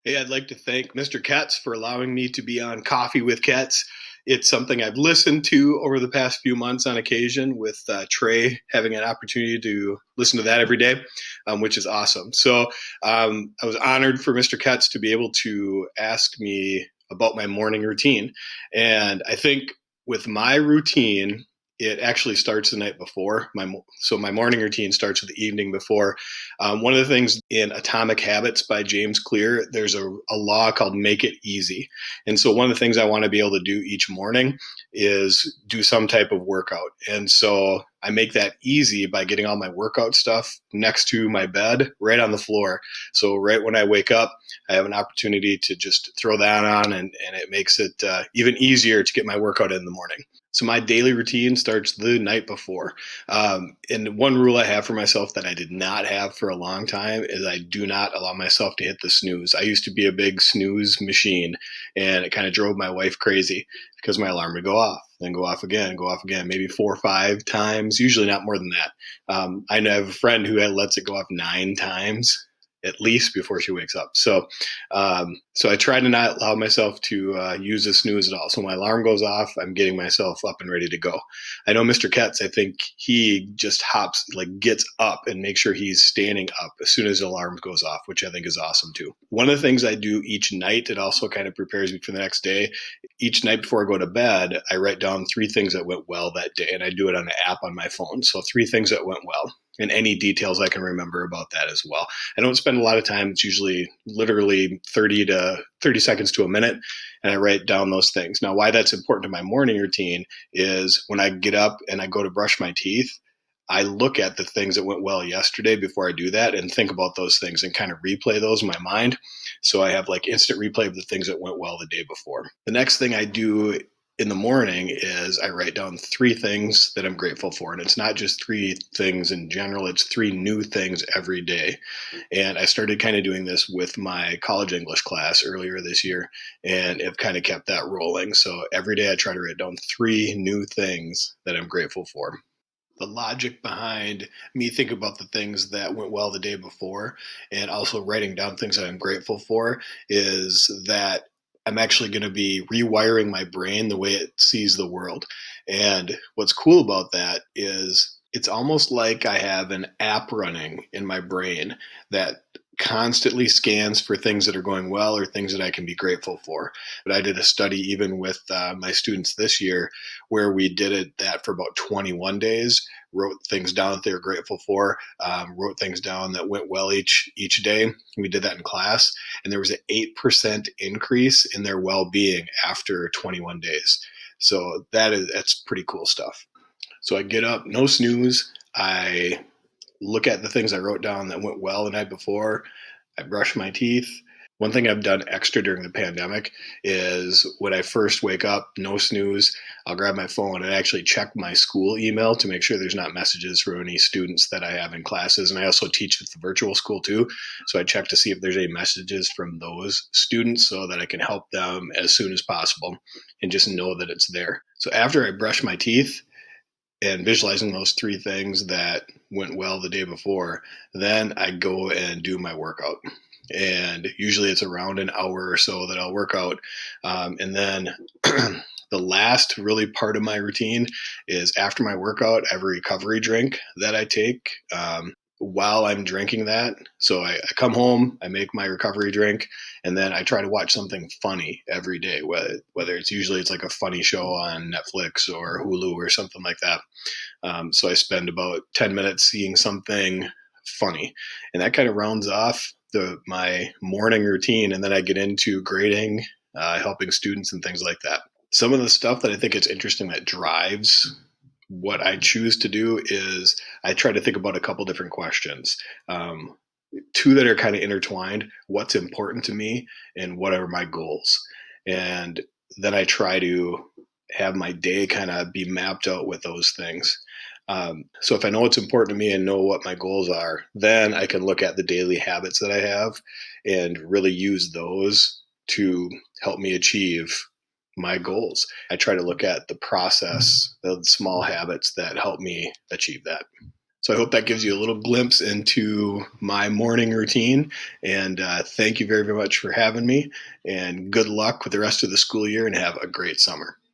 Hey, I'd like to thank Mr. Ketz for allowing me to be on Coffee with Ketz. It's something I've listened to over the past few months on occasion, with Trey having an opportunity to listen to that every day, which is awesome. I was honored for Mr. Ketz to be able to ask me about my morning routine. And I think with my routine, it actually starts the night before. My morning routine starts with the evening before. One of the things in Atomic Habits by James Clear, there's a law called make it easy. And so one of the things I want to be able to do each morning is do some type of workout. And so I make that easy by getting all my workout stuff next to my bed, right on the floor. So right when I wake up, I have an opportunity to just throw that on, and it makes it even easier to get my workout in the morning. So my daily routine starts the night before. And one rule I have for myself that I did not have for a long time is I do not allow myself to hit the snooze. I used to be a big snooze machine, and it kind of drove my wife crazy because my alarm would go off, then go off again, maybe 4 or 5 times, usually not more than that. I have a friend who lets it go off 9 times at least before she wakes up. So I try to not allow myself to use the snooze at all. So when my alarm goes off, I'm getting myself up and ready to go. I know Mr. Ketz, I think he just gets up and makes sure he's standing up as soon as the alarm goes off, which I think is awesome too. One of the things I do each night, it also kind of prepares me for the next day. Each night before I go to bed, I write down 3 things that went well that day, and I do it on an app on my phone. So 3 things that went well, and any details I can remember about that as well. I don't spend a lot of time. It's usually literally 30 seconds to a minute, and I write down those things. Now, why that's important to my morning routine is when I get up and I go to brush my teeth, I look at the things that went well yesterday before I do that and think about those things and kind of replay those in my mind. So I have instant replay of the things that went well the day before. The next thing I do in the morning is I write down 3 things that I'm grateful for. And it's not just 3 things in general, it's 3 new things every day. And I started kind of doing this with my college English class earlier this year, and have kind of kept that rolling. So every day I try to write down 3 new things that I'm grateful for. The logic behind me thinking about the things that went well the day before and also writing down things that I'm grateful for is that I'm actually going to be rewiring my brain the way it sees the world. And what's cool about that is it's almost like I have an app running in my brain that constantly scans for things that are going well or things that I can be grateful for. But I did a study even with my students this year where we did that for about 21 days, wrote things down that they were grateful for, wrote things down that went well each day. We did that in class, and there was an 8% increase in their well-being after 21 days. So that's pretty cool stuff. So I get up, no snooze. I look at the things I wrote down that went well the night before. I brush my teeth. One thing I've done extra during the pandemic is when I first wake up, no snooze, I'll grab my phone and actually check my school email to make sure there's not messages from any students that I have in classes. And I also teach at the virtual school too. So I check to see if there's any messages from those students so that I can help them as soon as possible and just know that it's there. So after I brush my teeth, and visualizing those 3 things that went well the day before, then I go and do my workout. And usually it's around an hour or so that I'll work out. And then the last really part of my routine is after my workout, I have a recovery drink that I take while I'm drinking that. So I come home, I make my recovery drink, and then I try to watch something funny every day, whether it's like a funny show on Netflix or Hulu or something like that. So I spend about 10 minutes seeing something funny, and that kind of rounds off my morning routine. And then I get into grading, helping students and things like that. Some of the stuff that I think is interesting that drives what I choose to do is I try to think about a couple different questions. 2 that are kind of intertwined: what's important to me and what are my goals? And then I try to have my day kind of be mapped out with those things. So if I know what's important to me and know what my goals are, then I can look at the daily habits that I have and really use those to help me achieve my goals. I try to look at the process, the small habits that help me achieve that. So I hope that gives you a little glimpse into my morning routine. And thank you very, very much for having me. And good luck with the rest of the school year and have a great summer.